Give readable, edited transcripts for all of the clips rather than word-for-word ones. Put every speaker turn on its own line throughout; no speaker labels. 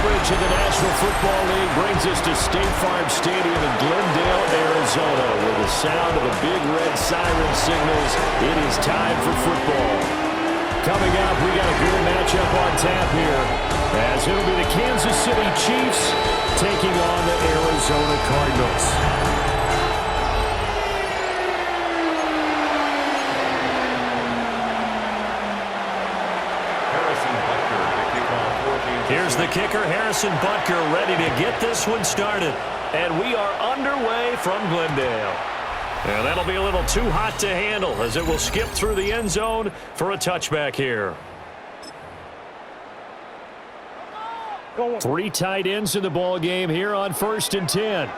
coverage of the National Football League brings us to State Farm Stadium in Glendale, Arizona, where the sound of the big red siren signals it is time for football. Coming up, we got a good matchup on tap here, as it'll be the Kansas City Chiefs taking on the Arizona Cardinals. Here's the kicker, Harrison Butker, ready to get this one started. And we are underway from Glendale. And that'll be a little too hot to handle as it will skip through the end zone for a touchback here. 3 tight ends in the ball game here on 1st and 10. And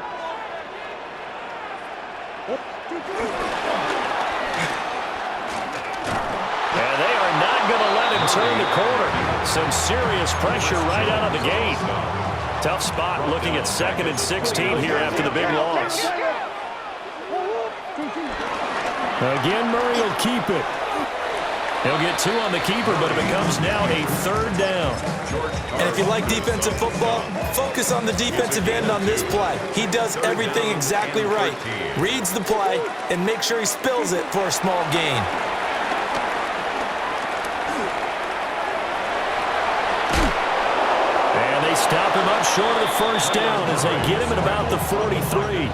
they are not going to let him turn the corner. Some serious pressure right out of the gate. Tough spot looking at 2nd and 16 here after the big loss. Again, Murray will keep it. He'll get 2 on the keeper, but it becomes now a 3rd down.
And if you like defensive football, focus on the defensive end on this play. He does everything exactly right. Reads the play and makes sure he spills it for a small gain.
Stop him up short of the 1st down as they get him at about the 43.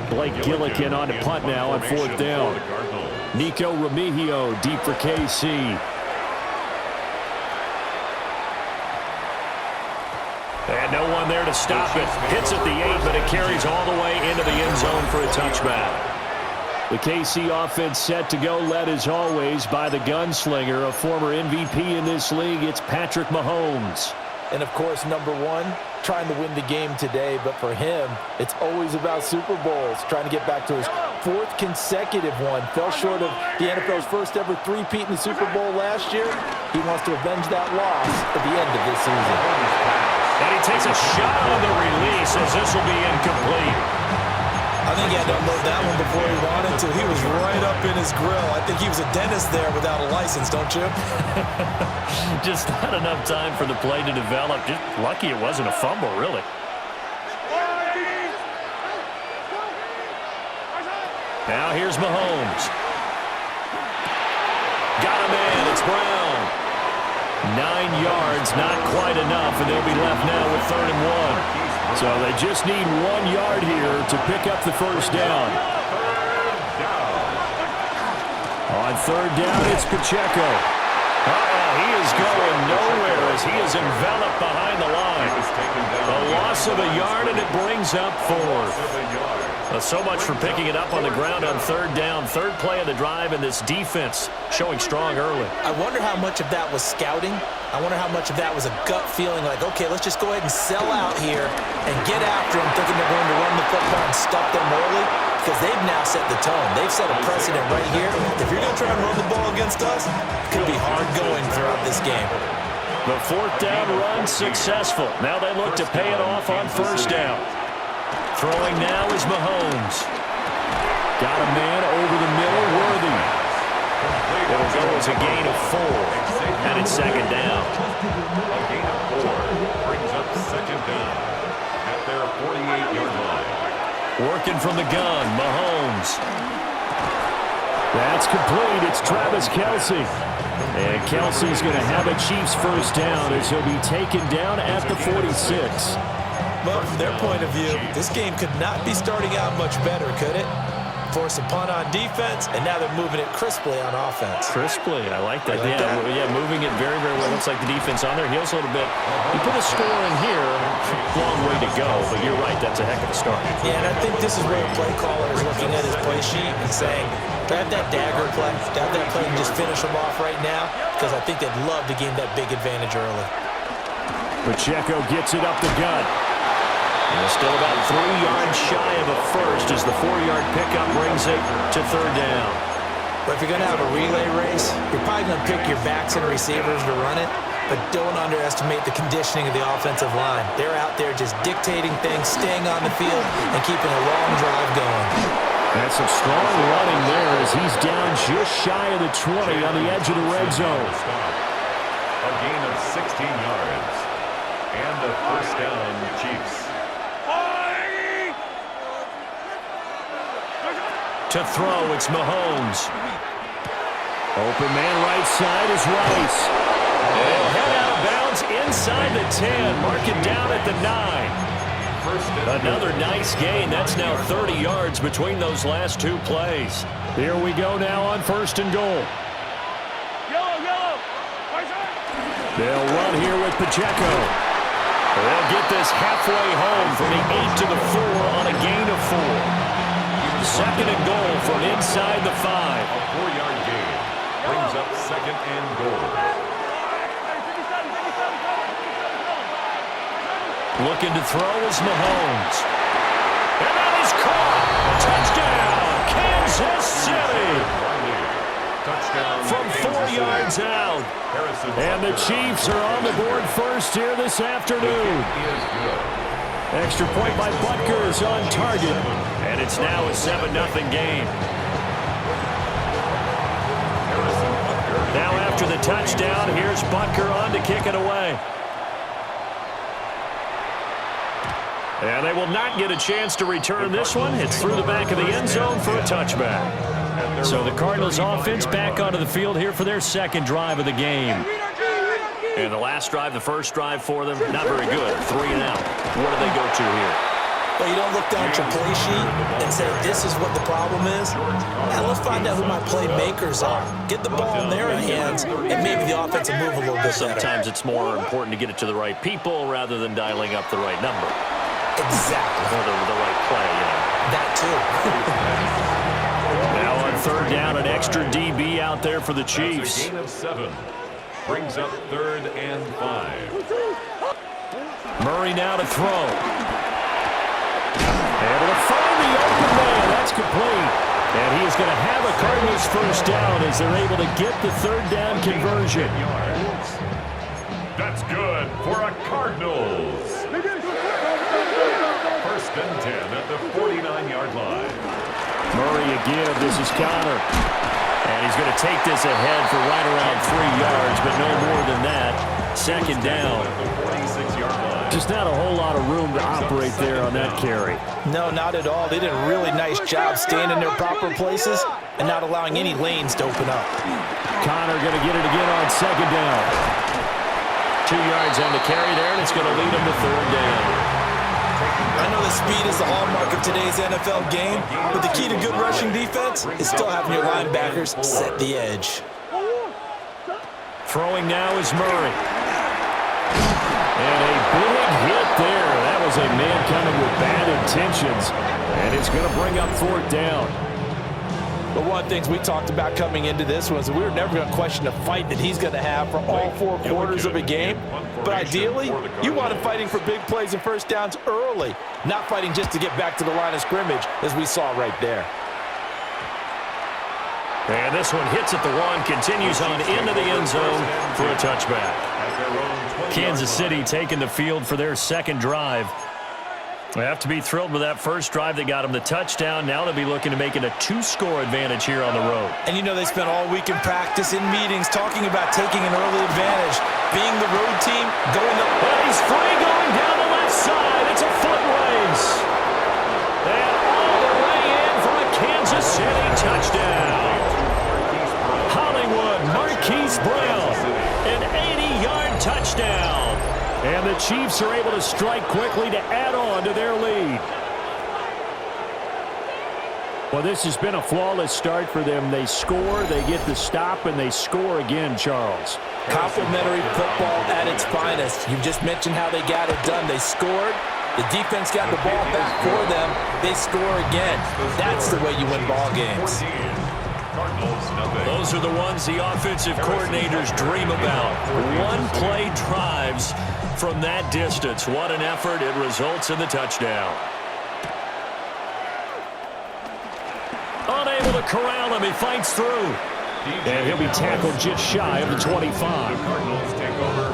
Blake Gillikin on the punt now on 4th down. Nico Remigio deep for KC. And no one there to stop it. Hits at the 8, but it carries all the way into the end zone for a touchback. The KC offense set to go, led as always by the gunslinger, a former MVP in this league. It's Patrick Mahomes.
And, of course, number 1, trying to win the game today. But for him, it's always about Super Bowls, trying to get back to his 4th consecutive one. Fell short of the NFL's first ever 3-peat in the Super Bowl last year. He wants to avenge that loss at the end of this season.
And he takes a shot on the release as this will be incomplete.
I think he had to unload that one before he wanted to. He was right up in his grill. I think he was a dentist there without a license, don't you?
Just not enough time for the play to develop. Just lucky it wasn't a fumble, really. Now here's Mahomes. Got him in. It's Brown. 9 yards, not quite enough, and they'll be left now with 3rd and 1. So they just need 1 yard here to pick up the 1st down. On 3rd down, it's Pacheco. He is going nowhere as he is enveloped behind the line. A loss of a yard, and it brings up 4th. So much for picking it up on the ground on 3rd down. 3rd play of the drive, and this defense showing strong early.
I wonder how much of that was scouting. I wonder how much of that was a gut feeling like, okay, let's just go ahead and sell out here and get after them, thinking they're going to run the football and stuff them early, because they've now set the tone. They've set a precedent right here. If you're going to try and run the ball against us, it could be hard going throughout this game.
The 4th down run successful. Now they look to pay it off on 1st down. Throwing now is Mahomes. Got a man over the middle, Worthy. It'll go as a gain of 4, and it's 2nd down.
A gain of 4 brings up 2nd down at their 48-yard line.
Working from the gun, Mahomes. That's complete. It's Travis Kelce. And Kelsey's going to have a Chiefs 1st down as he'll be taken down at the 46.
Well, from their point of view, this game could not be starting out much better, could it? Force a punt on defense, and now they're moving it crisply on offense.
Crisply, I like that. Yeah, moving it very, very well. Looks like the defense on there heels a little bit. You put a score in here, long way to go, but you're right, that's a heck of a start.
Yeah, and I think this is where a play caller is looking at his play sheet and saying, grab that dagger play, grab that play and just finish them off right now, because I think they'd love to gain that big advantage early.
Pacheco gets it up the gut. And still about 3 yards shy of a first as the 4-yard pickup brings it to 3rd down.
But if you're going to have a relay race, you're probably going to pick your backs and receivers to run it, but don't underestimate the conditioning of the offensive line. They're out there just dictating things, staying on the field, and keeping a long drive going.
That's some strong running there as he's down just shy of the 20 on the edge of the red zone.
A gain of 16 yards. And a first down, Chiefs.
To throw, it's Mahomes. Open man right side is Rice. They'll head out of bounds inside the 10. Mark it down at the 9. Another nice gain. That's now 30 yards between those last two plays. Here we go now on 1st and goal. They'll run here with Pacheco. They'll get this halfway home from the 8 to the 4 on a gain of 4. 2nd and goal from inside the 5.
A 4-yard gain brings up 2nd and goal.
Looking to throw is Mahomes. And that is caught. Touchdown, Kansas City.
Touchdown
From 4 yards out. And the Chiefs are on the board first here this afternoon. Extra point by Butker is on target. And it's now a 7-0 game. Now after the touchdown, here's Butker on to kick it away. And they will not get a chance to return this one. It's through the back of the end zone for a touchback. So the Cardinals offense back onto the field here for their 2nd drive of the game. And the last drive, the first drive for them, not very good. 3 and out. What do they go to here?
Well, you don't look down at your play sheet and say, this is what the problem is. Now, let's find out who my playmakers are. Get the ball in their hands, and maybe the offense will move a little bit better.
Sometimes it's more important to get it to the right people rather than dialing up the right number.
Exactly.
Or the right play,
That, too.
Now on 3rd down, an extra DB out there for the Chiefs.
A gain of 7 brings up 3rd and 5.
Murray now to throw. Able to find the open man. That's complete. And he is going to have a Cardinals first down as they're able to get the 3rd down conversion.
That's good for a Cardinals. 1st and 10 at the 49-yard line.
Murray again. This is Connor. And he's going to take this ahead for right around 3 yards, but no more than that. 2nd down. Just not a whole lot of room to operate there on that carry.
No, not at all. They did a really nice job staying in their proper places and not allowing any lanes to open up.
Connor going to get it again on 2nd down. 2 yards on the carry there, and it's going to lead him to 3rd down.
I know the speed is the hallmark of today's NFL game, but the key to good rushing defense is still having your linebackers set the edge.
Throwing now is Murray. And a big hit there. That was a man coming with bad intentions, and it's going to bring up 4th down.
But one of the things we talked about coming into this was that we were never going to question the fight that he's going to have for all 4 quarters of a game. But ideally, you want him fighting for big plays and first downs early, not fighting just to get back to the line of scrimmage, as we saw right there.
And this one hits at the 1, continues on into the end zone for a touchback. Kansas City taking the field for their 2nd drive. They have to be thrilled with that first drive that got them the touchdown. Now they'll be looking to make it a 2-score advantage here on the road.
And you know they spent all week in practice, in meetings, talking about taking an early advantage. Being the road team, going up.
And he's free going down the left side. It's a foot race. And all the way in for a Kansas City touchdown. Hollywood Marquise Brown, an 80-yard touchdown. And the Chiefs are able to strike quickly to add on to their lead. Well, this has been a flawless start for them. They score, they get the stop, and they score again, Charles.
Complimentary football at its finest. You just mentioned how they got it done. They scored. The defense got the ball back for them. They score again. That's the way you win ball games.
Those are the ones the offensive coordinators dream about. One-play drives from that distance. What an effort. It results in the touchdown. Unable to corral him. He fights through. And he'll be tackled just shy of the 25.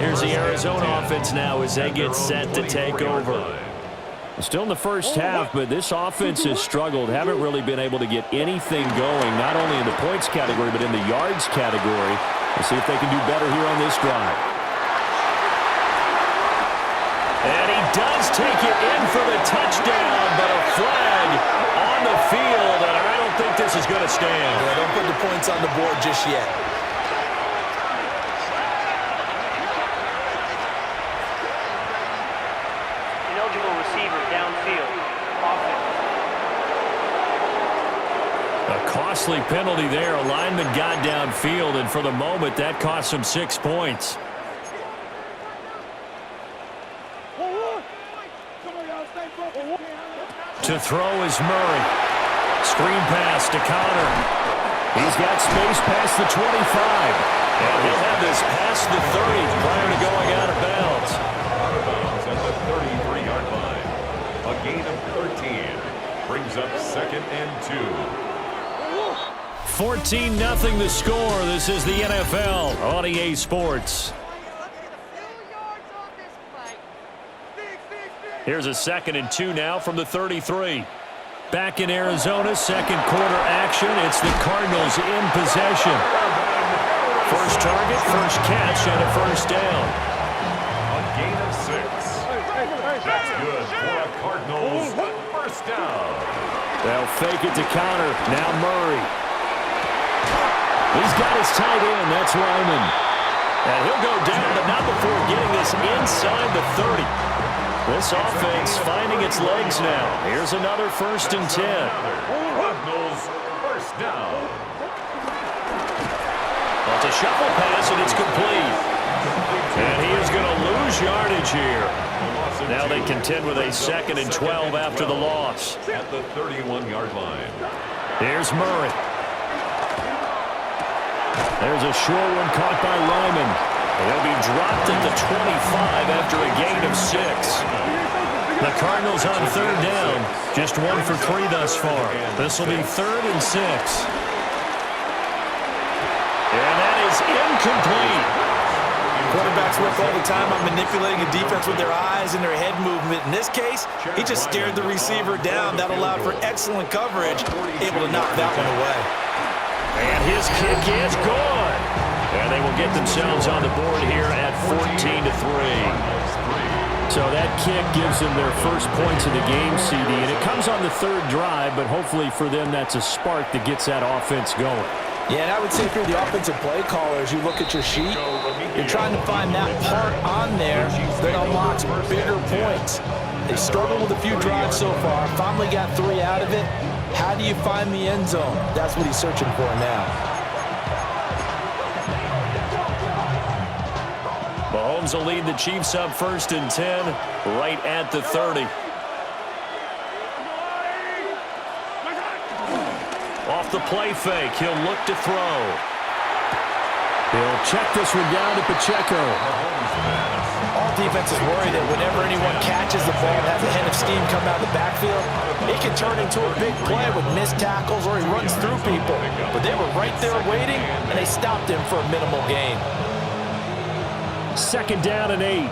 Here's the Arizona offense now as they get set to take over. Still in the first half, but this offense has struggled. Haven't really been able to get anything going, not only in the points category, but in the yards category. We'll see if they can do better here on this drive. does take it in for the touchdown, but a flag on the field, and I don't think this is going to stand.
Yeah, don't put the points on the board just yet.
Ineligible receiver downfield. Offense.
A costly penalty there. A lineman got downfield, and for the moment, that cost him 6 points. To throw is Murray. Screen pass to Connor. He's got space past the 25. And he'll have this past the 30 prior to going out of bounds.
Out of bounds at the 33-yard line. A gain of 13 brings up 2nd and 2.
14-0 the score. This is the NFL on EA Sports. Here's a 2nd and 2 now from the 33. Back in Arizona, second quarter action. It's the Cardinals in possession. First target, first catch, and a first down.
A gain of 6. That's good for a Cardinals first down.
They'll fake it to Connor. Now Murray. He's got his tight end. That's Lyman. And he'll go down, but not before getting this inside the 30. This offense finding its legs now. Here's another 1st and 10.
Cardinals first down.
Well, it's a shuffle pass, and it's complete. And he is going to lose yardage here. Now they contend with a 2nd and 12 after the loss.
At the 31-yard line.
Here's Murray. There's a short one caught by Lyman. He'll be dropped at the 25 after a gain of 6. The Cardinals on 3rd down. Just 1 for 3 thus far. This will be 3rd and 6. And that is incomplete.
Quarterbacks work all the time on manipulating a defense with their eyes and their head movement. In this case, he just stared the receiver down. That allowed for excellent coverage, able to knock that one away.
And his kick is good. And they will get themselves on the board here at 14-3. So that kick gives them their first points of the game, CD. And it comes on the 3rd drive, but hopefully for them that's a spark that gets that offense going.
Yeah, and I would say if you're the offensive play caller, as you look at your sheet, you're trying to find that part on there that unlocks bigger points. They struggled with a few drives so far, finally got 3 out of it. How do you find the end zone? That's what he's searching for now.
Mahomes will lead the Chiefs up 1st and 10, right at the 30. Off the play fake, he'll look to throw. He'll check this one down to Pacheco.
All defenses worry that whenever anyone catches the ball and has a head of steam come out of the backfield, it can turn into a big play with missed tackles or he runs through people. But they were right there waiting, and they stopped him for a minimal gain.
2nd down and 8.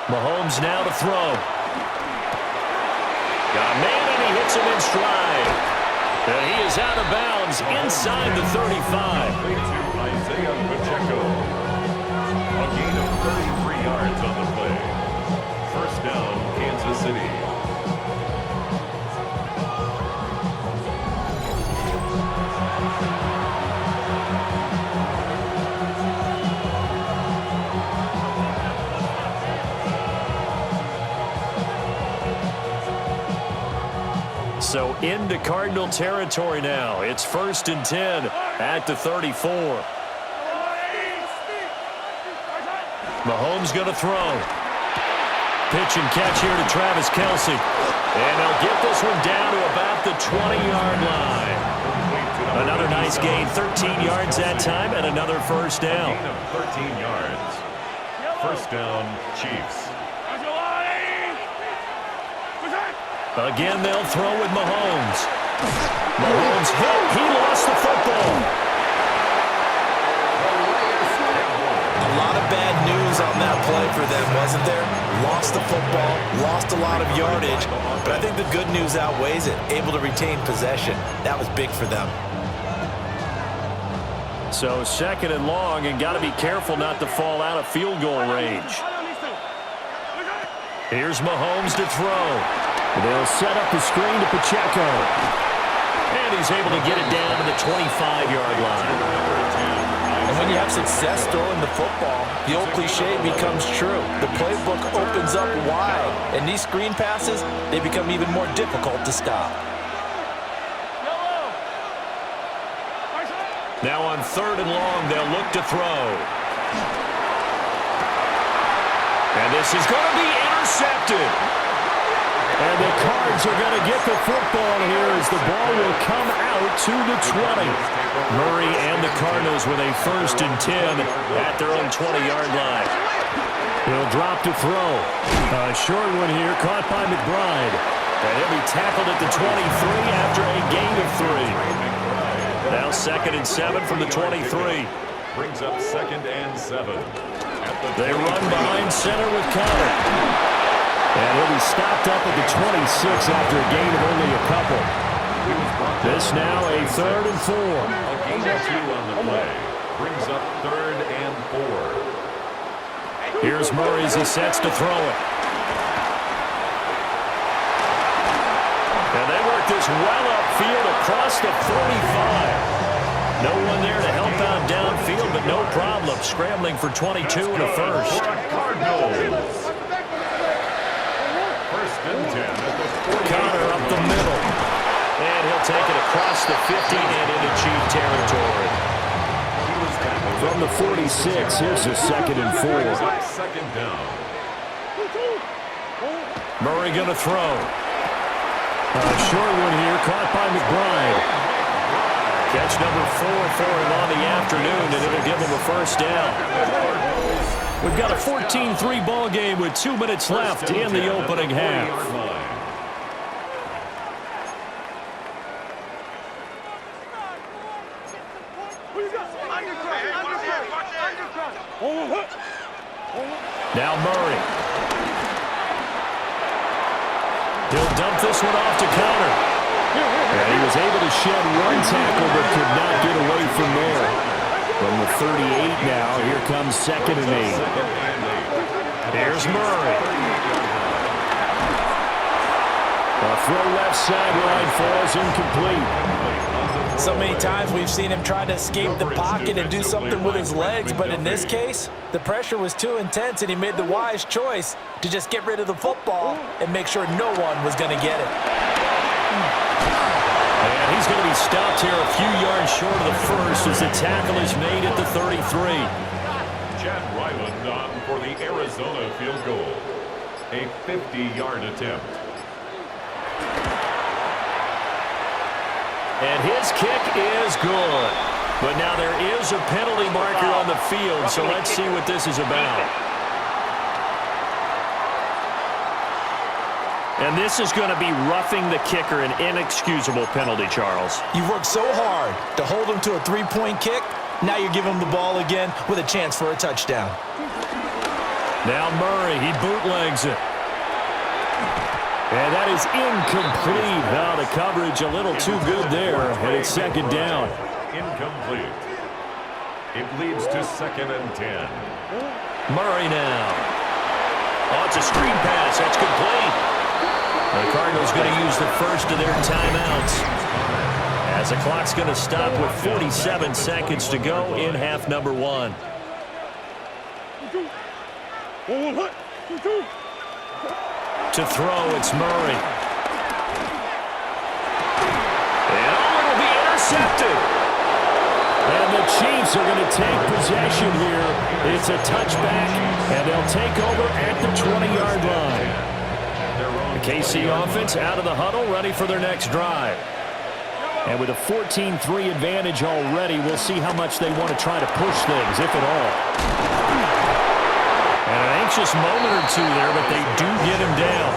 Mahomes now to throw. Got a man, and he hits him in stride. And he is out of bounds inside the 35.
Isaiah Pacheco. A gain of 33 yards on the play. First down, Kansas City.
So into Cardinal territory now. It's 1st and 10 at the 34. Mahomes going to throw. Pitch and catch here to Travis Kelce. And they'll get this one down to about the 20-yard line. Another nice gain, 13 yards that time, and another first down.
Gain of 13 yards. First down, Chiefs.
Again, they'll throw with Mahomes. Mahomes hit. He lost the football.
A lot of bad news on that play for them, wasn't there? Lost the football, lost a lot of yardage, but I think the good news outweighs it. Able to retain possession. That was big for them.
So second and long, and got to be careful not to fall out of field goal range. Here's Mahomes to throw. They'll set up the screen to Pacheco. And he's able to get it down to the 25-yard line.
And when you have success throwing the football, the old cliche becomes true. The playbook opens up wide, and these screen passes, they become even more difficult to stop.
Now on third and long, they'll look to throw. And this is going to be intercepted. And the Cards are going to get the football here as the ball will come out to the 20. Murray and the Cardinals with a 1st and 10 at their own 20-yard line. He'll drop to throw. A short one here caught by McBride. And he'll be tackled at the 23 after a gain of 3. Now 2nd and 7 from the 23.
Brings up 2nd and 7.
They run behind center with Conner. And he'll be stopped up at the 26 after a gain of only a couple. This now a 3rd and 4.
A gain of 2 on the play. Brings up 3rd and 4.
Here's Murray as he sets to throw it. And they work this well upfield across the 45. No one there to help out downfield, but no problem. Scrambling for 22 and a 1st.
Cardinals. 1st and 10 at the 40.
Conner up the middle. And he'll take it across the 50 and into Chief territory. From the 46, here's a 2nd and 4.
2nd down.
Murray going to throw. A short one here, caught by McBride. Catch number 4 for him on the afternoon, and it'll give him a 1st down. We've got a 14-3 ball game with 2 minutes left in the opening half. Now Murray. He'll dump this one off to Conner. And he was able to shed one tackle but could not get away from there. From the 38 now, here comes 2nd and 8. Here's Murray. A throw left sideline falls incomplete.
So many times we've seen him try to escape the pocket and do something with his legs, but in this case, the pressure was too intense and he made the wise choice to just get rid of the football and make sure no one was going to get it.
And he's going to be stopped here a few yards short of the 1st as the tackle is made at the 33.
Chad Ryland on for the Arizona field goal. A 50-yard attempt.
And his kick is good. But now there is a penalty marker on the field, so let's see what this is about. And this is going to be roughing the kicker, an inexcusable penalty, Charles.
You've worked so hard to hold him to a 3-point kick. Now you're giving him the ball again with a chance for a touchdown.
Now Murray, he bootlegs it. And that is incomplete. Now the coverage a little too good there, and it's 2nd down.
Incomplete. It leads to 2nd and 10.
Murray now. Oh, it's a screen pass. That's complete. The Cardinals going to use the 1st of their timeouts as the clock's going to stop with 47 seconds to go in half number 1. To throw, it's Murray. And it'll be intercepted. And the Chiefs are going to take possession here. It's a touchback, and they'll take over at the 20-yard line. The KC offense out of the huddle, ready for their next drive. And with a 14-3 advantage already, we'll see how much they want to try to push things, if at all. And an anxious moment or two there, but they do get him down.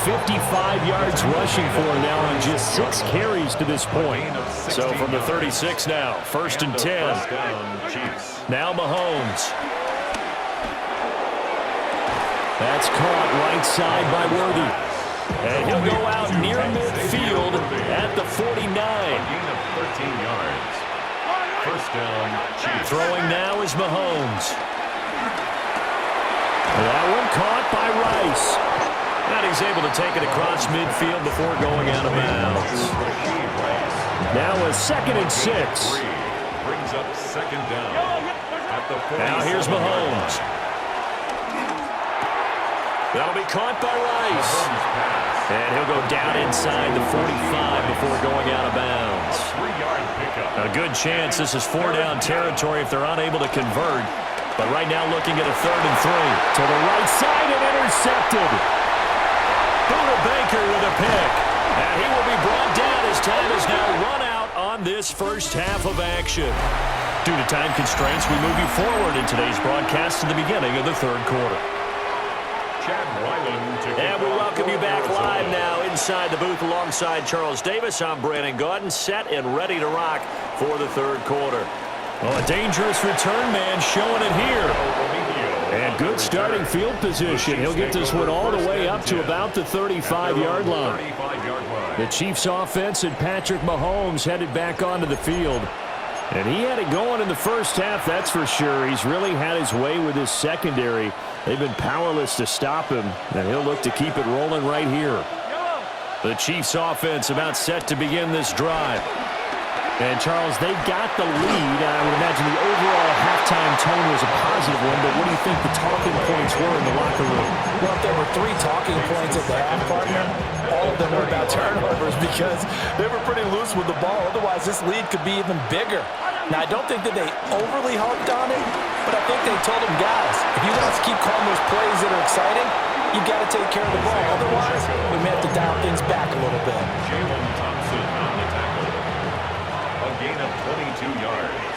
55 yards rushing for him now on just 6 carries to this point. So from the 36 now, 1st and 10. Now Mahomes. That's caught right side by Worthy. And he'll go out near midfield at the 49.
A gain of 13 yards. First down, Chiefs.
Throwing now is Mahomes. That one caught by Rice. And he's able to take it across midfield before going out of bounds. Now a 2nd and 6.
Brings up second down.
Now here's Mahomes. That'll be caught by Rice. And he'll go down inside the 45 before going out of bounds. A good chance this is 4-down territory if they're unable to convert. But right now looking at a 3rd and 3. To the right side and intercepted. Buda Baker with a pick. And he will be brought down as time is now run out on this first half of action. Due to time constraints, we move you forward in today's broadcast to the beginning of the 3rd quarter. And we welcome you back live now inside the booth alongside Charles Davis. I'm Brandon Gaudin, set and ready to rock for the 3rd quarter. Well, a dangerous return man showing it here. And good starting field position. He'll get this one all the way up to about the 35-yard line. The Chiefs offense and Patrick Mahomes headed back onto the field. And he had it going in the first half, that's for sure. He's really had his way with his secondary. They've been powerless to stop him, and he'll look to keep it rolling right here. The Chiefs offense about set to begin this drive. And, Charles, they got the lead. I would imagine the overall halftime tone was a positive one, but what do you think the talking points were in the locker room?
Well, if there were 3 talking points at the half, partner, all of them were about turnovers because they were pretty loose with the ball. Otherwise, this lead could be even bigger. Now, I don't think that they overly harped on it, but I think they told them, guys, if you want us to keep calling those plays that are exciting, you've got to take care of the ball. Otherwise, we may have to dial things back a little bit.
Jalen Thompson on the tackle. A gain of 22 yards.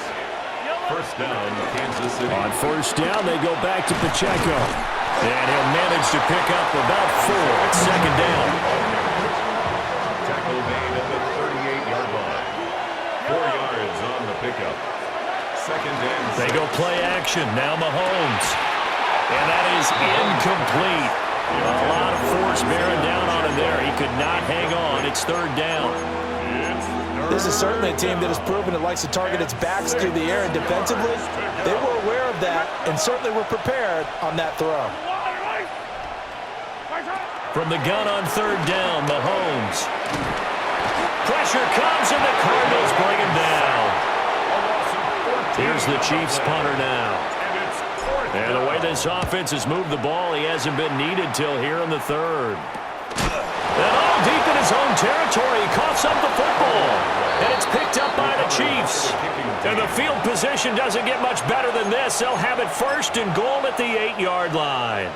First down, Kansas City.
On first down, they go back to Pacheco. And he'll manage to pick up about 4 at 2nd down.
Tackle made at the 38-yard line. 4 yards on the pickup. 2nd and 6.
They go play action. Now Mahomes. And that is incomplete. A lot of force bearing down on him there. He could not hang on. It's 3rd down.
This is certainly a team that has proven it likes to target its backs through the air, and defensively, they were aware of that and certainly were prepared on that throw.
From the gun on 3rd down, Mahomes. Pressure comes, and the Cardinals bring him down. Here's the Chiefs punter now. And the way this offense has moved the ball, he hasn't been needed till here in the 3rd. And all deep in his own territory, he coughs up the football. And it's picked up by the Chiefs. And the field position doesn't get much better than this. They'll have it 1st and goal at the 8-yard line.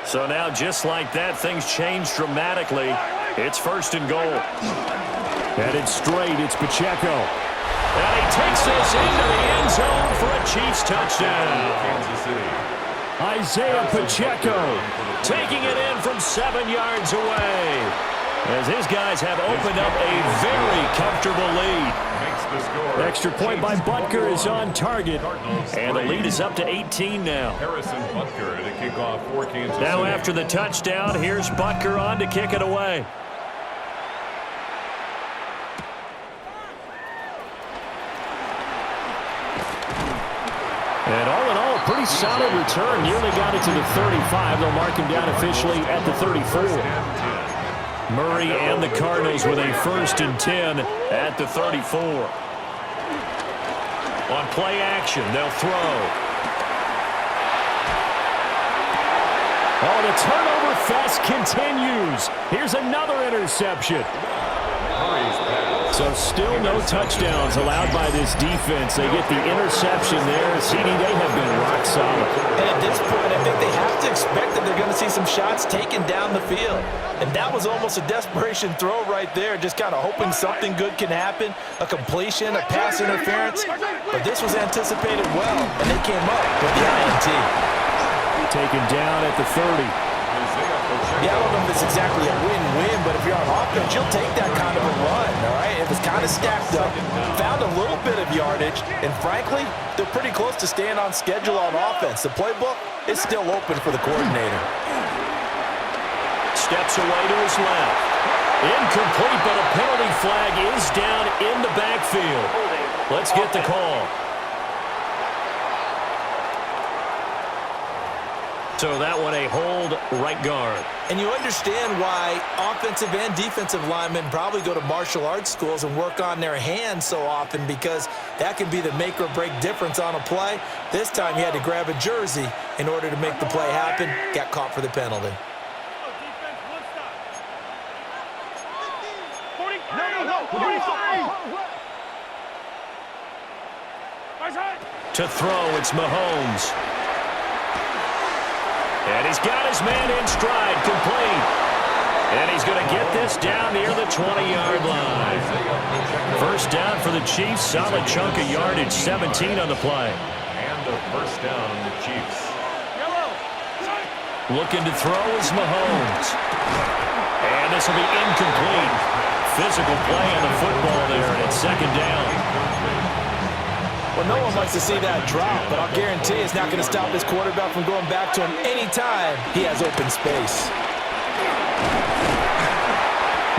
So now, just like that, things change dramatically. It's 1st and goal. Headed straight, it's Pacheco. And he takes this into the end zone for a Chiefs touchdown.
Kansas City.
Isaiah Pacheco taking it in from 7 yards away. As his guys have opened up a very comfortable lead.
Makes the score.
Extra point by Butker is on target. And the lead is up to 18 now.
Harrison Butker to kick off for Kansas City.
Now after the touchdown, here's Butker on to kick it away. And all in all, a pretty solid return. Nearly got it to the 35. They'll mark him down officially at the 34. Murray and the Cardinals with a 1st and 10 at the 34. On play action, they'll throw. Oh, the turnover fest continues. Here's another interception. So still no touchdowns allowed by this defense. They get the interception there. CD, they have been rock solid.
And at this point, I think they have to expect that they're going to see some shots taken down the field. And that was almost a desperation throw right there, just kind of hoping something good can happen, a completion, a pass interference. But this was anticipated well, and they came up with the INT.
Taken down at the 30.
Yeah, I don't know if it's exactly a win-win, but if you're on offense, you'll take that kind of a run, all right? It was kind of stacked up, found a little bit of yardage, and frankly, they're pretty close to staying on schedule on offense. The playbook is still open for the coordinator.
Steps away to his left. Incomplete, but a penalty flag is down in the backfield. Let's get the call. So that one a hold right guard.
And you understand why offensive and defensive linemen probably go to martial arts schools and work on their hands so often, because that can be the make or break difference on a play. This time he had to grab a jersey in order to make the play happen. Got caught for the penalty.
To throw, it's Mahomes. And he's got his man in stride, complete. And he's going to get this down near the 20-yard line. First down for the Chiefs. Solid chunk of yardage, 17 on the play.
And a first down, the Chiefs.
Looking to throw is Mahomes. And this will be incomplete. Physical play on the football there, and it's second down.
Well, no one likes to see that drop, but I'll guarantee it's not going to stop his quarterback from going back to him anytime he has open space.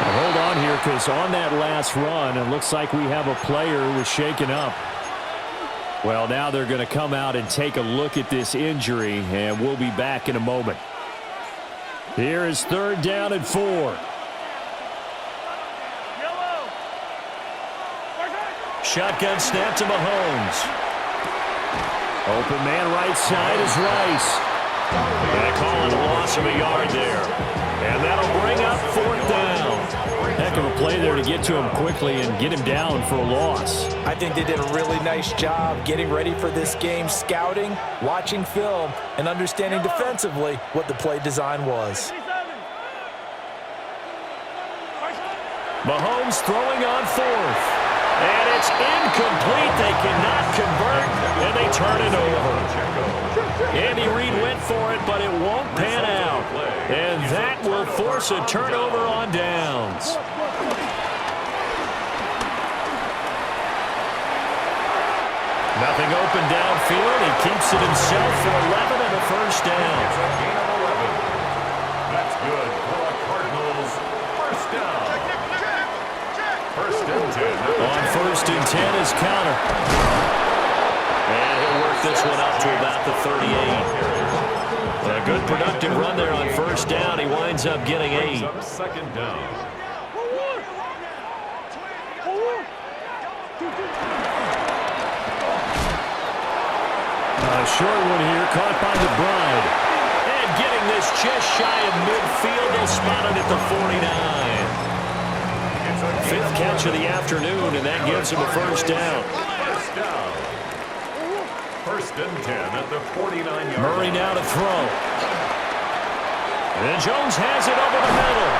Now hold on here, because on that last run, it looks like we have a player who was shaken up. Well, now they're going to come out and take a look at this injury, and we'll be back in a moment. Here is third down and 4. Shotgun snap to Mahomes. Open man right side is Rice. They call it a loss of a yard there. And that'll bring up fourth down. Heck of a play there to get to him quickly and get him down for a loss.
I think they did a really nice job getting ready for this game, scouting, watching film, and understanding defensively what the play design was.
Mahomes throwing on fourth. And it's incomplete. They cannot convert, and they turn it over. Andy Reid went for it, but it won't pan out. And that will force a turnover on downs. Nothing open downfield. He keeps it himself for 11 and a first down.
It's a gain of 11. That's good for the Cardinals. First down. First and 10.
On first and 10 is counter. And he'll work this one out to about the 38. A good productive run there on first down. He winds up getting 8.
Second down.
A short one here, caught by McBride. And getting this just shy of midfield. They spotted at the 49. Fifth catch of the afternoon, and that gives him a first down.
First down. First and 10 at the 49-yard.
Murray now to throw. And Jones has it over the middle.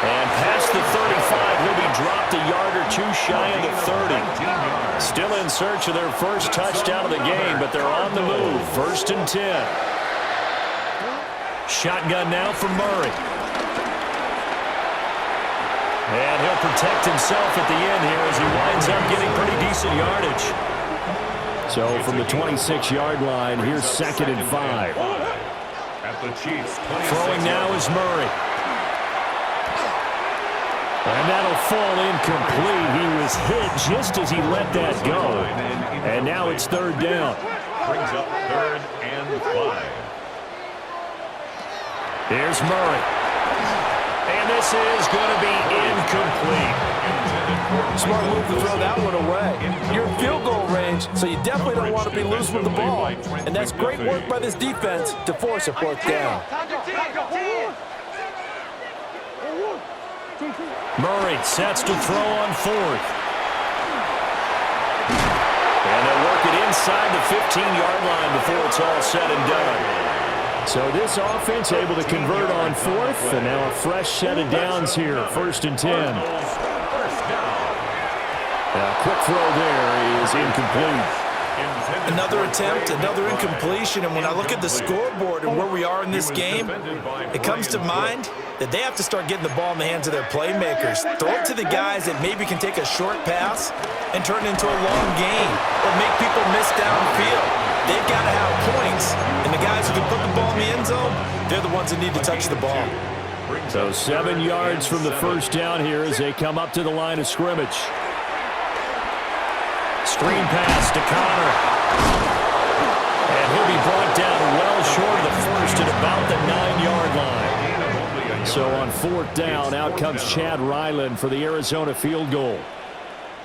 And past the 35, he'll be dropped a yard or two shy of the 30. Still in search of their first touchdown of the game, but they're on the move. First and 10. Shotgun now for Murray. And he'll protect himself at the end here as he winds up getting pretty decent yardage. So from the 26-yard line, here's second and 5.
At the Chiefs,
Throwing now is Murray. And that'll fall incomplete. He was hit just as he let that go. And now it's third down.
Brings up third and 5.
Here's Murray. And this is going to be incomplete.
Smart move to throw that one away. You're in field goal range, so you definitely don't want to be loose with the ball. And that's great work by this defense to force a fourth down.
Murray sets to throw on fourth. And they'll work it inside the 15-yard line before it's all said and done. So this offense able to convert on fourth, and now a fresh set of downs here, first and 10. Now, quick throw there is incomplete.
Another attempt, another incompletion, and when I look at the scoreboard and where we are in this game, it comes to mind that they have to start getting the ball in the hands of their playmakers. Throw it to the guys that maybe can take a short pass and turn it into a long gain or make people miss downfield. They've got to have points, and the guys who can put the ball in the end zone, they're the ones that need to touch the ball.
So 7 yards from the first down here as they come up to the line of scrimmage. Screen pass to Connor. And he'll be brought down well short of the first at about the 9-yard line. So on 4th down, out comes Chad Ryland for the Arizona field goal.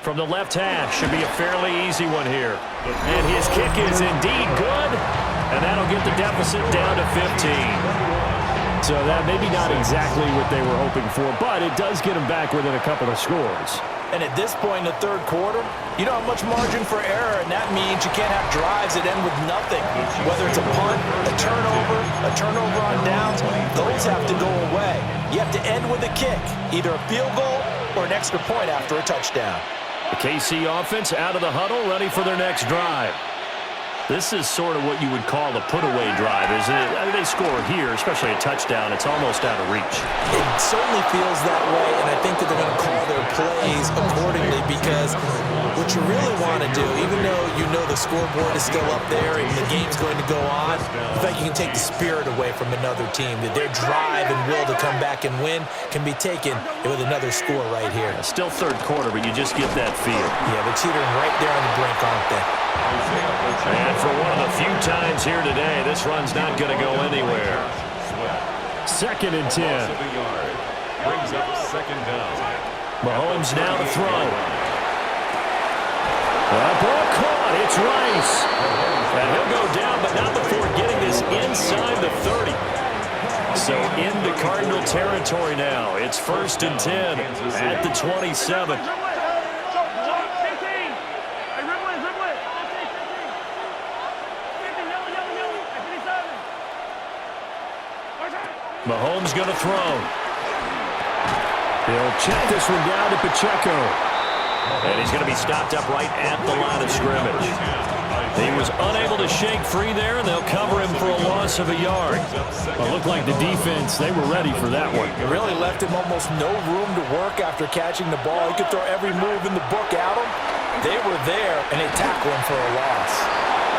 From the left hash, should be a fairly easy one here. And his kick is indeed good. And that'll get the deficit down to 15. So that maybe not exactly what they were hoping for, but it does get them back within a couple of scores.
And at this point in the third quarter, you don't have much margin for error, and that means you can't have drives that end with nothing. Whether it's a punt, a turnover on downs, those have to go away. You have to end with a kick, either a field goal or an extra point after a touchdown.
The KC offense out of the huddle, ready for their next drive. This is sort of what you would call a put-away drive, isn't it? I mean, they score here, especially a touchdown. It's almost out of reach.
It certainly feels that way, and I think that they're going to call their plays accordingly because what you really want to do, even though you know the scoreboard is still up there and the game's going to go on, in fact, you can take the spirit away from another team. That their drive and will to come back and win can be taken with another score right here.
Still third quarter, but you just get that feel.
Yeah, they're teetering right there on the brink, aren't they?
And for one of the few times here today, this run's not going to go anywhere. 2nd and 10.
Brings up 2nd down.
Mahomes now to throw. Ball caught. It's Rice. And he'll go down, but not before getting this inside the 30. So into Cardinal territory now. It's 1st and 10 at the 27. Mahomes going to throw. He'll check this one down to Pacheco. And he's going to be stopped up right at the line of scrimmage. He was unable to shake free there, and they'll cover him for a loss of a yard. Well, it looked like the defense, they were ready for that one.
It really left him almost no room to work after catching the ball. He could throw every move in the book at him. They were there, and they tackled him for a loss.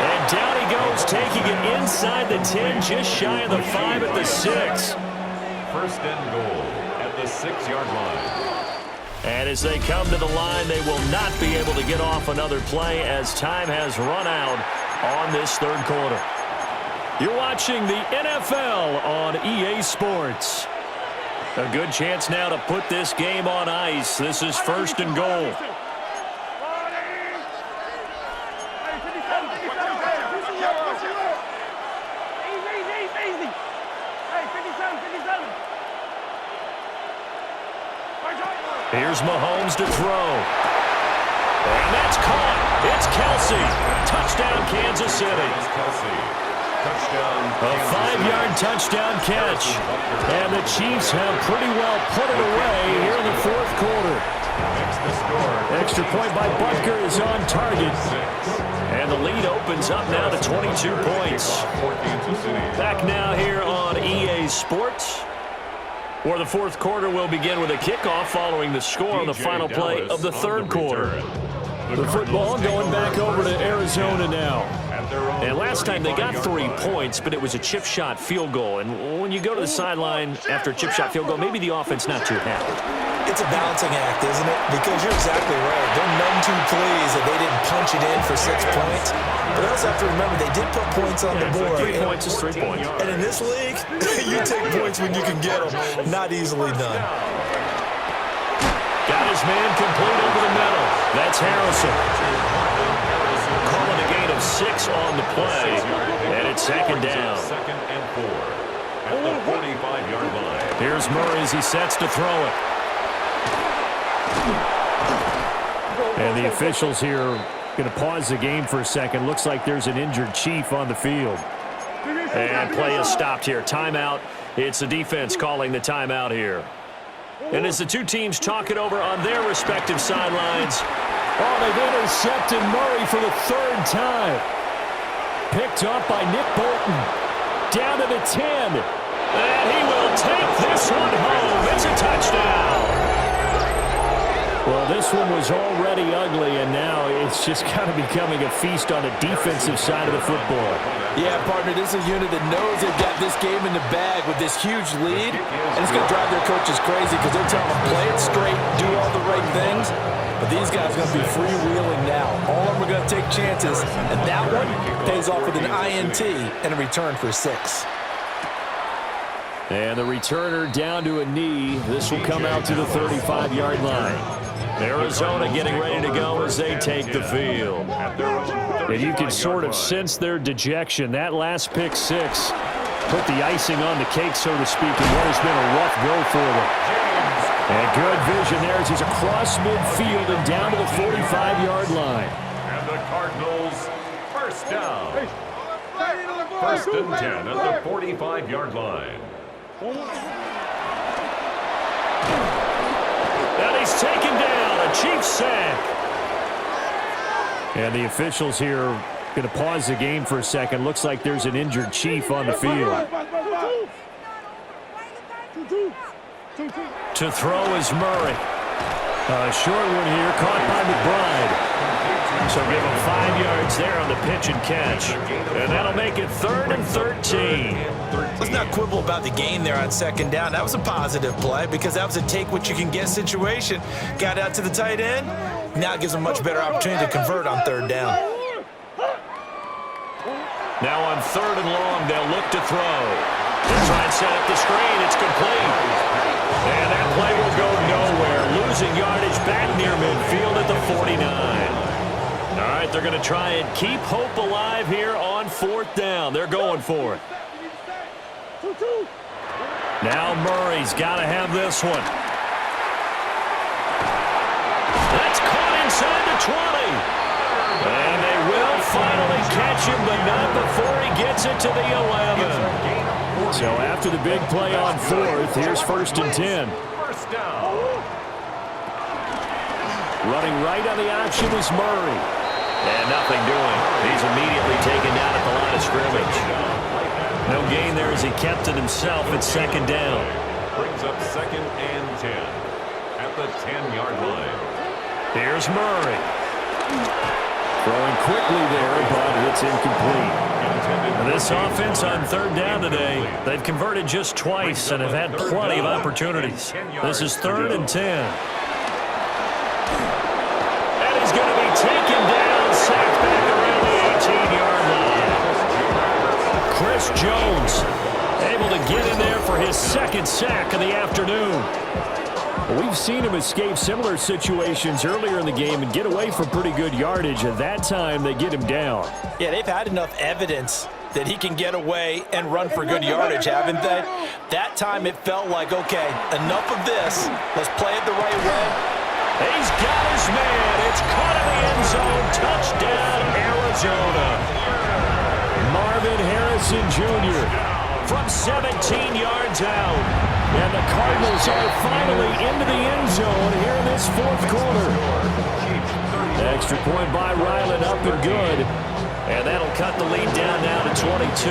And down he goes, taking it inside the 10, just shy of the 5 at the 6.
1st and goal at the 6-yard line.
And as they come to the line, they will not be able to get off another play as time has run out on this third quarter. You're watching the NFL on EA Sports. A good chance now to put this game on ice. This is 1st and goal. Here's Mahomes to throw. And that's caught. It's Kelsey. Touchdown, Kansas City. A 5-yard touchdown catch. And the Chiefs have pretty well put it away here in the 4th quarter. Extra point by Butker is on target. And the lead opens up now to 22 points. Back now here on EA Sports. Or the 4th quarter will begin with a kickoff following the score on the final play of the 3rd quarter. The football going back over to Arizona now. And last time they got 3 points, but it was a chip shot field goal. And when you go to the sideline after a chip shot field goal, maybe the offense not too happy.
It's a balancing act, isn't it? Because you're exactly right. They're none too pleased that they didn't punch it in for 6 points. But I also have to remember they did put points on the board.
3 points is 3 points.
And in this league, you take points when you can get them. Not easily done.
Got his man complete over the middle. That's Harrison. Calling a gain of 6 on the play. And it's 2nd down.
2nd and 4 at the 45-yard line.
Here's Murray as he sets to throw it. And the officials here going to pause the game for a second. Looks like there's an injured Chief on the field. And play is stopped here. Timeout. It's the defense calling the timeout here. And as the two teams talk it over on their respective sidelines. Oh, they've intercepted Murray for the 3rd time. Picked up by Nick Bolton. Down to the 10. And he will take this one home. It's a touchdown. Well, this one was already ugly, and now it's just kind of becoming a feast on the defensive side of the football.
Yeah, partner, this is a unit that knows they've got this game in the bag with this huge lead, and it's going to drive their coaches crazy because they're telling them, play it straight, do all the right things. But these guys are going to be freewheeling now. All of them are going to take chances, and that one pays off with an INT and a return for 6.
And the returner down to a knee. This will come out to the 35-yard line. Arizona getting ready to go as they take the field. And you can sort of sense their dejection. That last pick 6 put the icing on the cake, so to speak, in what has been a rough go for them. And good vision there as he's across midfield and down to the 45-yard line.
And the Cardinals, first down. First and 10 at the 45-yard line.
And he's taken down, a Chiefs sack. And the officials here going to pause the game for a second. Looks like there's an injured Chief on the field. To throw is Murray. A short one here, caught by McBride. So give him 5 yards there on the pitch and catch. And that'll make it 3rd and 13.
Let's not quibble about the gain there on 2nd down. That was a positive play because that was a take-what-you-can-get situation. Got out to the tight end. Now it gives them a much better opportunity to convert on 3rd down.
Now on 3rd and long, they'll look to throw. They'll try and set up the screen. It's complete. And that play will go nowhere. Losing yardage back near midfield at the 49. All right, they're going to try and keep hope alive here on 4th down. They're going for it. Now Murray's got to have this one. That's caught inside the 20. And they will finally catch him, but not before he gets it to the 11. So after the big play on 4th, here's 1st and 10.
First down.
Running right on the option is Murray. And nothing doing. He's immediately taken down at the line of scrimmage. No gain there as he kept it himself at 2nd down.
Brings up 2nd and 10 at the 10-yard line.
Here's Murray. Throwing quickly there, but it's incomplete. This offense on 3rd down today, they've converted just twice and have had plenty of opportunities. This is 3rd and 10. And he's going to be taken down, sacked back around the 18-yard line. Chris Jones able to get in there for his 2nd sack of the afternoon. We've seen him escape similar situations earlier in the game and get away from pretty good yardage. At that time, they get him down.
Yeah, they've had enough evidence that he can get away and run for good yardage, haven't they? That time it felt like, okay, enough of this. Let's play it the right way.
He's got his man. It's caught in the end zone. Touchdown, Arizona. Marvin Harrison Jr. from 17 yards out. And the Cardinals are finally into the end zone here in this 4th quarter. Extra point by Ryland, up and good. And that'll cut the lead down now to 22.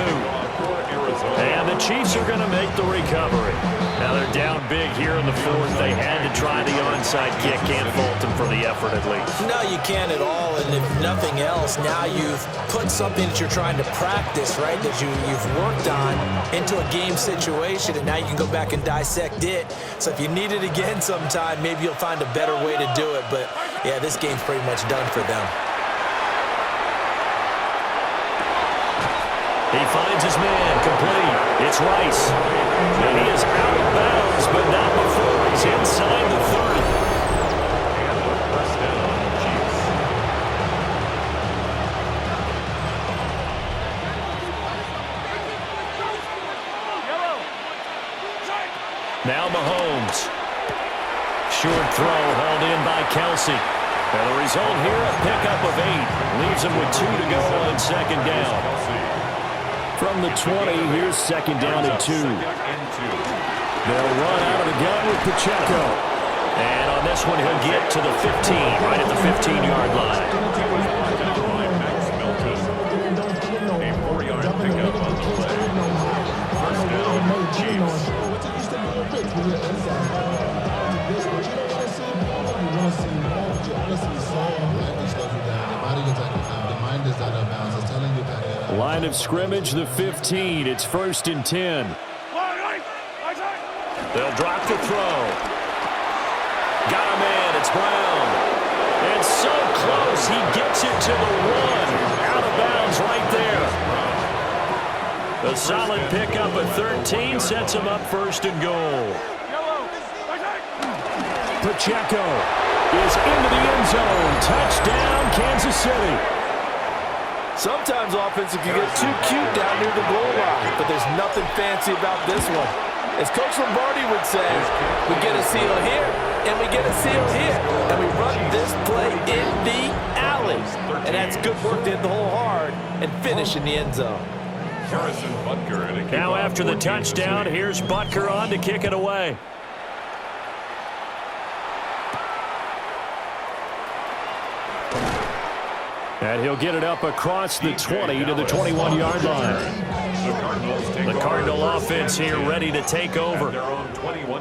And the Chiefs are going to make the recovery. Now they're down big here in the 4th. They had to try the onside kick. Can't fault them for the effort at least.
No, you can't at all. And if nothing else, now you've put something that you're trying to practice, right, that you've worked on into a game situation, and now you can go back and dissect it. So if you need it again sometime, maybe you'll find a better way to do it. But, yeah, this game's pretty much done for them.
He finds his man, complete. It's Rice. And he is out of bounds, but not before he's inside the 30.
And the first down, Chiefs.
Now Mahomes. Short throw hauled in by Kelsey. And the result here, a pickup of 8. Leaves him with 2 to go on 2nd down. From the 20, here's 2nd down and 2. They'll run out of the gun with Pacheco. And on this one, he'll get to the 15, right at the 15-yard line.
A 4-yard pickup on the play. First down, Chiefs.
Line line of scrimmage, the 15. It's 1st and 10. They'll drop the throw. Got him in. It's Brown. And so close. He gets it to the 1. Out of bounds right there. A solid pickup at 13 sets him up 1st and goal. Pacheco is into the end zone. Touchdown, Kansas City.
Sometimes offense can get too cute down near the goal line, but there's nothing fancy about this one. As Coach Lombardi would say, we get a seal here, and we get a seal here, and we run this play in the alley. And that's good work to hit the hole hard and finish in the end zone.
Now after the touchdown, here's Butker on to kick it away. And he'll get it up across the 20 to the 21-yard line. The Cardinal offense here ready to take over.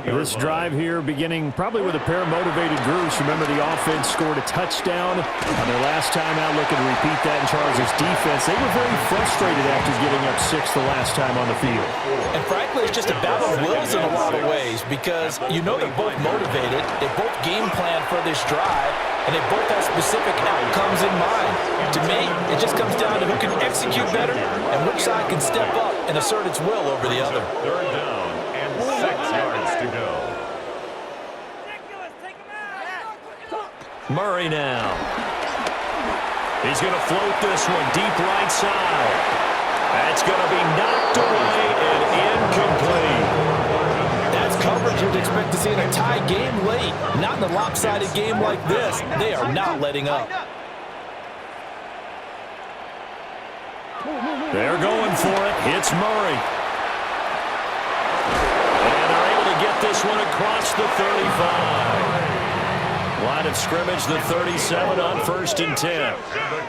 This drive here beginning probably with a pair of motivated groups. Remember, the offense scored a touchdown on their last time out, looking to repeat that in Charles' defense. They were very frustrated after giving up 6 the last time on the field.
And frankly, it's just a battle of wills in a lot of ways because you know they're both motivated. They both game plan for this drive, and they both have specific outcomes in mind. To me, it just comes down to who can execute better and which side can step up and assert its will over the other.
3rd down and 6 yards to go.
Murray now. He's going to float this one deep right side. That's going to be knocked away and incomplete.
That's coverage you'd expect to see in a tie game late. Not in a lopsided game like this. They are not letting up.
They're going for it. It's Murray. And they're able to get this one across the 35. Line of scrimmage, the 37 on 1st and 10.
The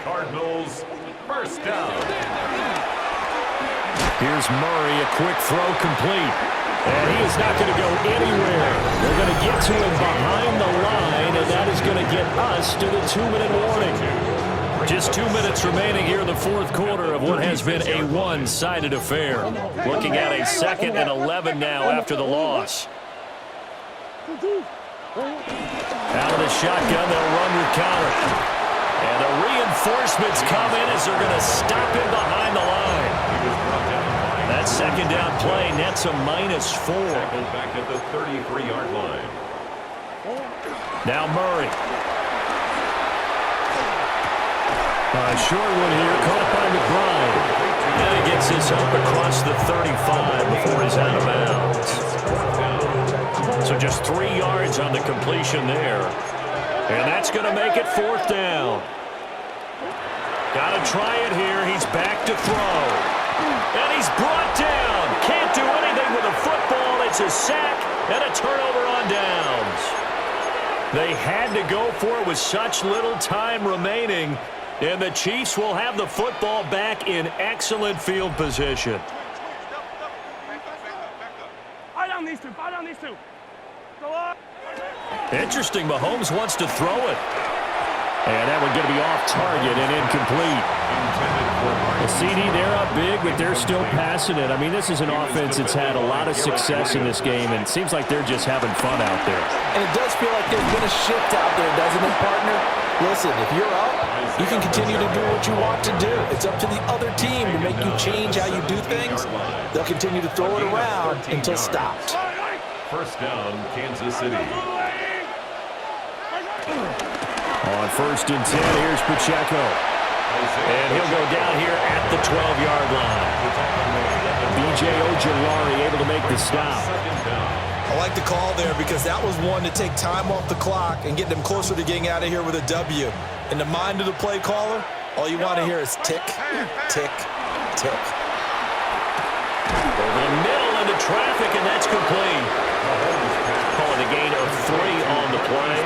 Cardinals, 1st down.
Here's Murray, a quick throw complete. And he is not going to go anywhere. They're going to get to him behind the line, and that is going to get us to the 2-minute warning. Just 2 minutes remaining here in the 4th quarter of what has been a one-sided affair. Looking at a 2nd and 11 now after the loss. Out of the shotgun, they'll run with counter. And the reinforcements come in as they're going to stop him behind the line. That 2nd down play nets a -4.
Back at the 33-yard line.
Now Murray. Short one here, caught by McBride. And he gets this up across the 35 before he's out of bounds. So just 3 yards on the completion there. And that's going to make it 4th down. Got to try it here. He's back to throw. And he's brought down. Can't do anything with a football. It's a sack and a turnover on downs. They had to go for it with such little time remaining. And the Chiefs will have the football back in excellent field position.
Fire down these two. Go on.
Interesting, Mahomes wants to throw it. And that one going to be off target and incomplete. The CD, they're up big, but they're still passing it. I mean, this is an offense that's had a lot of success in this game, and it seems like they're just having fun out there.
And it does feel like there's been a shift out there, doesn't it, partner? Listen, if you're up, you can continue to do what you want to do. It's up to the other team to make you change how you do things. They'll continue to throw it around until stopped.
1st down, Kansas City.
On 1st and 10, here's Pacheco. And he'll go down here at the 12-yard line. B.J. Ojulari able to make the stop.
I like the call there because that was one to take time off the clock and get them closer to getting out of here with a W. In the mind of the play caller, all you want to hear is tick, tick, tick.
Over the middle into traffic, and that's complete. Calling a gain of 3 on the play.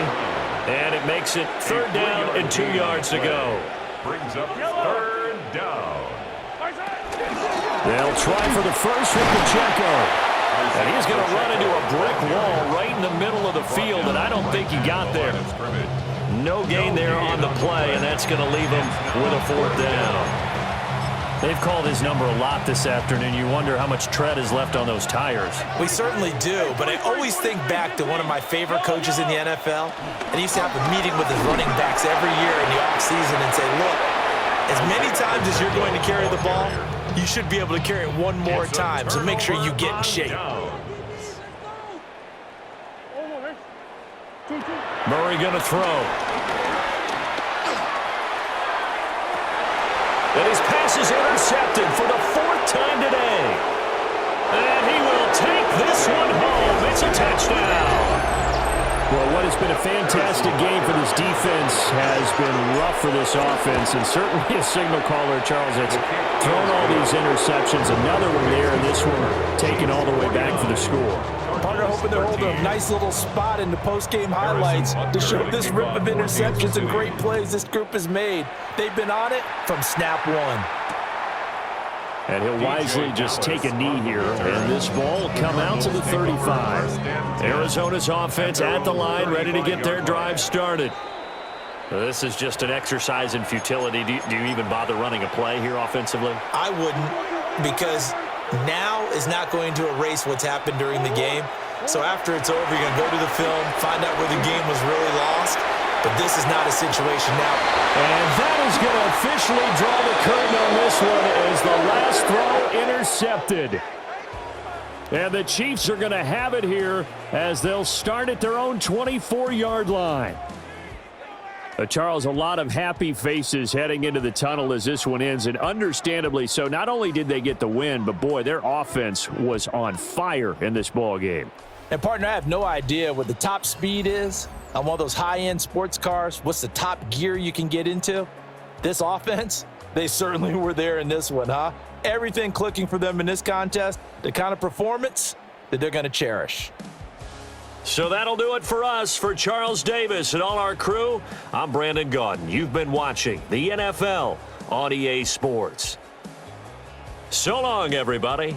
And it makes it 3rd down and 2 yards to go.
Brings up 3rd down.
They'll try for the first with Pacheco. And he's going to run into a brick wall right in the middle of the field, and I don't think he got there. No gain there on the play, and that's going to leave him with a 4th down. They've called his number a lot this afternoon. You wonder how much tread is left on those tires.
We certainly do, but I always think back to one of my favorite coaches in the NFL, and he used to have a meeting with his running backs every year in the offseason and say, look, as many times as you're going to carry the ball, you should be able to carry it one more time, so make sure you get in shape.
Murray going to throw. And his pass is intercepted for the 4th time today. And he will take this one home. It's a touchdown. Well, what has been a fantastic game for this defense has been rough for this offense, and certainly a signal caller, Charles, that's thrown all these interceptions. Another one there, and this one taken all the way back for the score.
Partner hoping to hold a nice little spot in the post-game highlights to show this rip of interceptions and great plays this group has made. They've been on it from snap one.
And he'll wisely just take a knee here, and this ball will come out to the 35. Arizona's offense at the line, ready to get their drive started. This is just an exercise in futility. Do you even bother running a play here offensively?
I wouldn't, because now is not going to erase what's happened during the game. So after it's over, you're going to go to the film, find out where the game was really lost. But this is not a situation now.
And that is going to officially draw the curtain on this one as the last throw intercepted. And the Chiefs are going to have it here as they'll start at their own 24-yard line. Charles, a lot of happy faces heading into the tunnel as this one ends, and understandably so. Not only did they get the win, but, boy, their offense was on fire in this ball game.
And, partner, I have no idea what the top speed is on one of those high-end sports cars. What's the top gear you can get into? This offense, they certainly were there in this one, huh? Everything clicking for them in this contest, the kind of performance that they're going to cherish.
So that'll do it for us. For Charles Davis and all our crew, I'm Brandon Gaudin. You've been watching the NFL on EA Sports. So long, everybody.